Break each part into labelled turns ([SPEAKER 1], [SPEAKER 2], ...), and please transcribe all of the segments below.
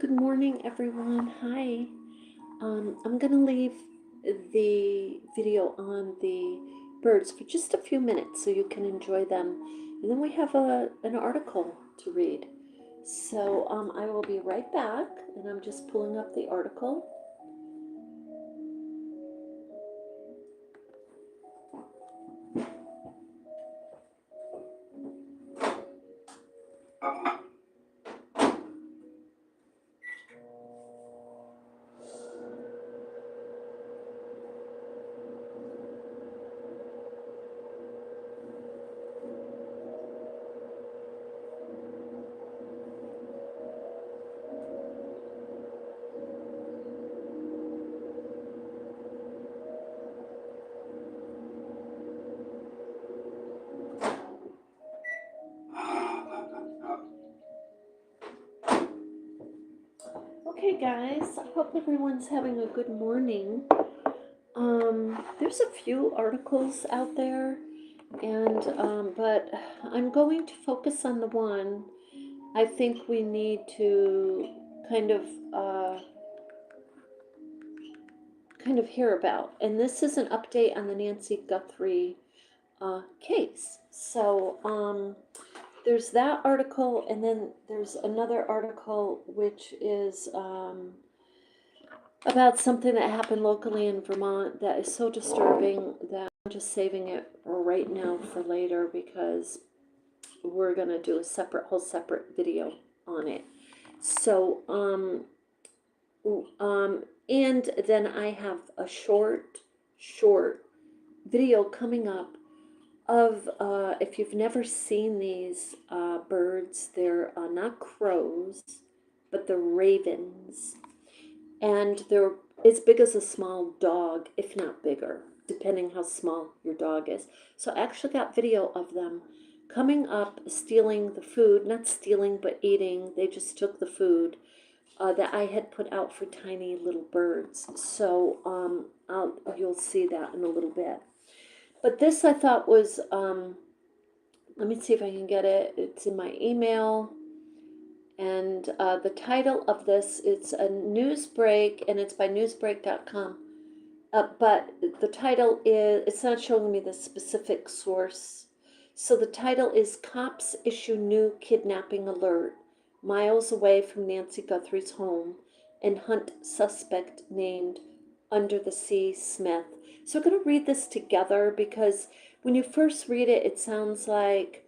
[SPEAKER 1] Good morning, everyone. Hi. I'm going to leave the video on the birds for just a few minutes so you can enjoy them. And then we have an article to read. So I will be right back, and I'm just pulling up the article. Okay, guys, I hope everyone's having a good morning. There's a few articles out there, and but I'm going to focus on the one I think we need to kind of uh, hear about. And this is an update on the Nancy Guthrie case. So there's that article, and then there's another article which is about something that happened locally in Vermont that is so disturbing that I'm just saving it right now for later because we're gonna do a whole separate video on it. So and then I have a short video coming up of if you've never seen these birds, they're not crows, but they're ravens, and they're as big as a small dog, if not bigger, depending how small your dog is. So I actually got video of them coming up, stealing the food, not stealing, but eating. They just took the food that I had put out for tiny little birds. So you'll see that in a little bit. But this I thought was, let me see if I can get it. It's in my email. And the title of this, it's a news break, and it's by newsbreak.com. But the title is, it's not showing me the specific source. So the title is Cops Issue New Kidnapping Alert, Miles Away from Nancy Guthrie's Home, and Hunt Suspect Named Under the Sea Smith. So we're going to read this together because when you first read it, it sounds like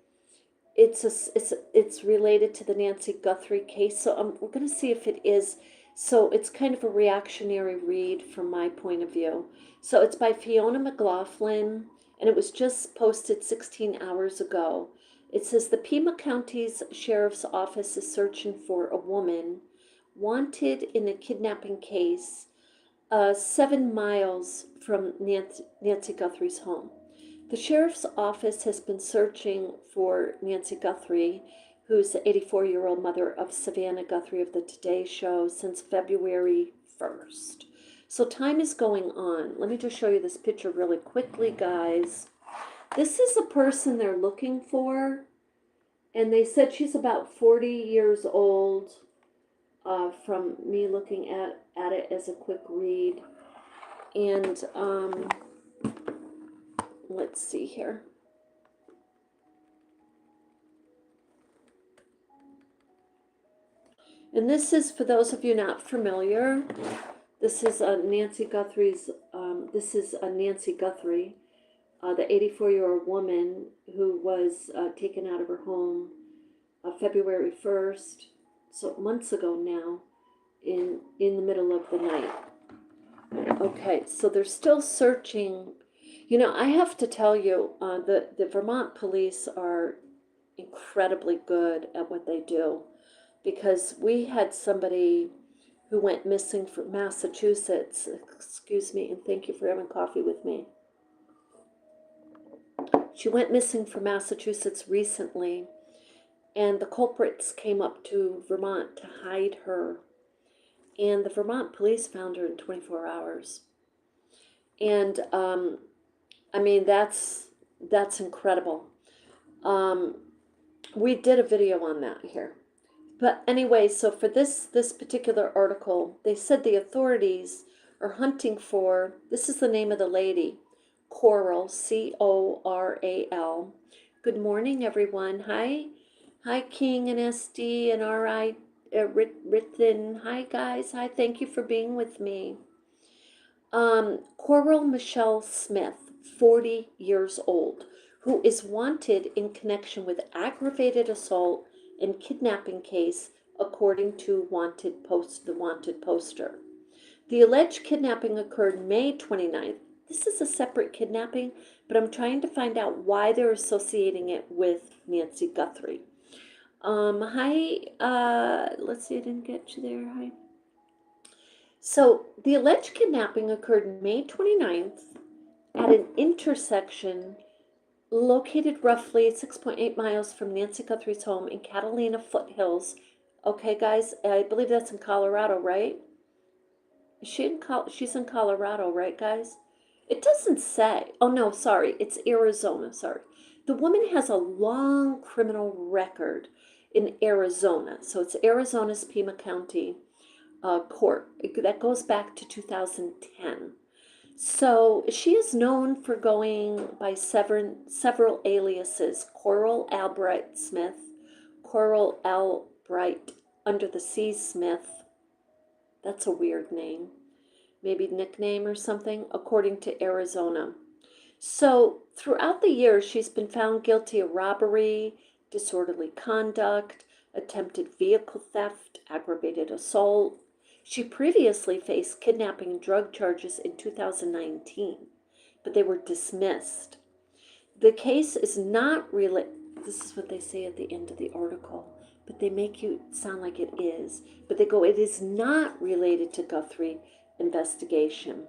[SPEAKER 1] it's related to the Nancy Guthrie case. So we're going to see if it is. So it's kind of a reactionary read from my point of view. So it's by Fiona McLaughlin, and it was just posted 16 hours ago. It says the Pima County's Sheriff's Office is searching for a woman wanted in a kidnapping case 7 miles from Nancy Guthrie's home. The sheriff's office has been searching for Nancy Guthrie, who's the 84-year-old mother of Savannah Guthrie of the Today Show, since February 1st. So time is going on. Let me just show you this picture really quickly, guys. This is the person they're looking for, and they said she's about 40 years old, from me looking at it as a quick read. And let's see here. And this is, for those of you not familiar, this is Nancy Guthrie's, this is Nancy Guthrie, the 84-year-old woman who was taken out of her home February 1st, so months ago now, in the middle of the night. Okay, so they're still searching. You know, I have to tell you, the Vermont police are incredibly good at what they do, because we had somebody who went missing from Massachusetts. Excuse me, and thank you for having coffee with me. She went missing from Massachusetts recently, and the culprits came up to Vermont to hide her. And the Vermont police found her in 24 hours. And I mean, that's incredible. We did a video on that here. But anyway, so for this particular article, they said the authorities are hunting for, this is the name of the lady, Coral, Coral. Good morning, everyone. Hi, King and SD and RI, Rithin. Hi, guys. Hi, thank you for being with me. Coral Michelle Smith, 40 years old, who is wanted in connection with aggravated assault and kidnapping case, according to the wanted poster. The alleged kidnapping occurred May 29th. This is a separate kidnapping, but I'm trying to find out why they're associating it with Nancy Guthrie. Hi, let's see, I didn't get you there. Hi. So the alleged kidnapping occurred May 29th at an intersection located roughly 6.8 miles from Nancy Guthrie's home in Catalina Foothills. Okay, guys, I believe that's in Colorado, right? She's in Colorado, right, guys? It doesn't say. Oh, no, sorry. It's Arizona, sorry. The woman has a long criminal record in Arizona. So it's Arizona's Pima County court. That goes back to 2010. So she is known for going by several aliases: Coral Albright Smith, Coral Albright Under the Sea Smith. That's a weird name. Maybe nickname or something, according to Arizona. So throughout the years, she's been found guilty of robbery, disorderly conduct, attempted vehicle theft, aggravated assault. She previously faced kidnapping and drug charges in 2019, but they were dismissed. The case is not related, this is what they say at the end of the article, but they make you sound like it is. But they go, it is not related to Guthrie investigation.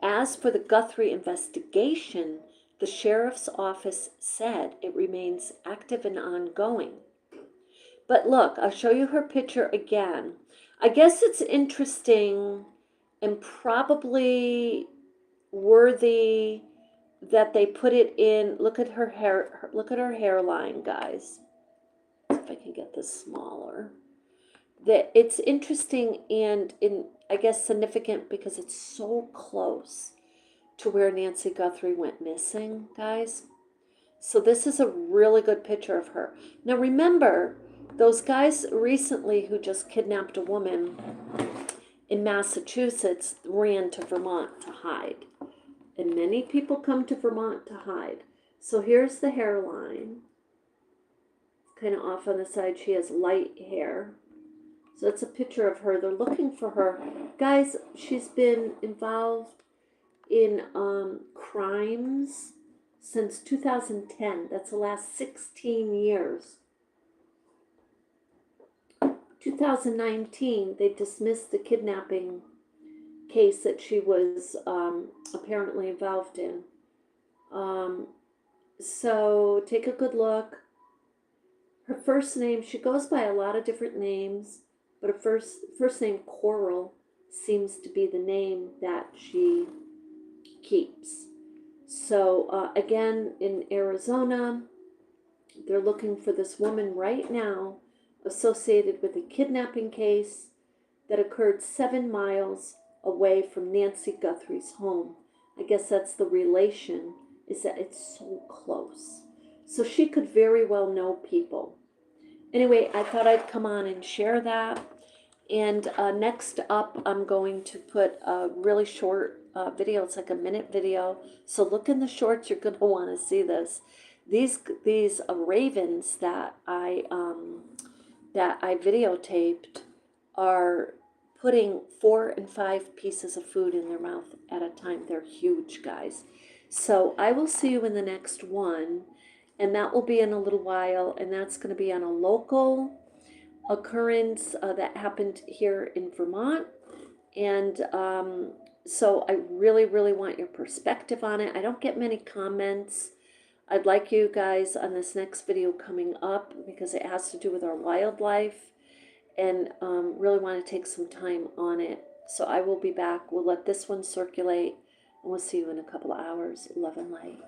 [SPEAKER 1] As for the Guthrie investigation, the sheriff's office said it remains active and ongoing. But look, I'll show you her picture again. I guess it's interesting and probably worthy that they put it in. Look at her hair. Look at her hairline, guys. Let's see if I can get this smaller. That it's interesting and I guess significant because it's so close to where Nancy Guthrie went missing, guys. So this is a really good picture of her. Now remember, those guys recently who just kidnapped a woman in Massachusetts ran to Vermont to hide. And many people come to Vermont to hide. So here's the hairline. Kind of off on the side. She has light hair. So it's a picture of her. They're looking for her. Guys, she's been involved in crimes since 2010. That's the last 16 years. 2019, they dismissed the kidnapping case that she was apparently involved in. So take a good look. Her first name, she goes by a lot of different names, but her first name, Coral, seems to be the name that she keeps. So again, in Arizona, they're looking for this woman right now associated with a kidnapping case that occurred 7 miles away from Nancy Guthrie's home. I guess that's the relation, is that it's so close. So she could very well know people. Anyway, I thought I'd come on and share that. And next up, I'm going to put a really short video. It's like a minute video. So look in the shorts. You're going to want to see this. These ravens that I videotaped are putting 4 and 5 pieces of food in their mouth at a time. They're huge, guys. So I will see you in the next one, and that will be in a little while, and that's going to be on a local occurrence that happened here in Vermont. And so I really, really want your perspective on it. I don't get many comments. I'd like you guys on this next video coming up, because it has to do with our wildlife, and really want to take some time on it. So I will be back. We'll let this one circulate, and we'll see you in a couple of hours. Love and light.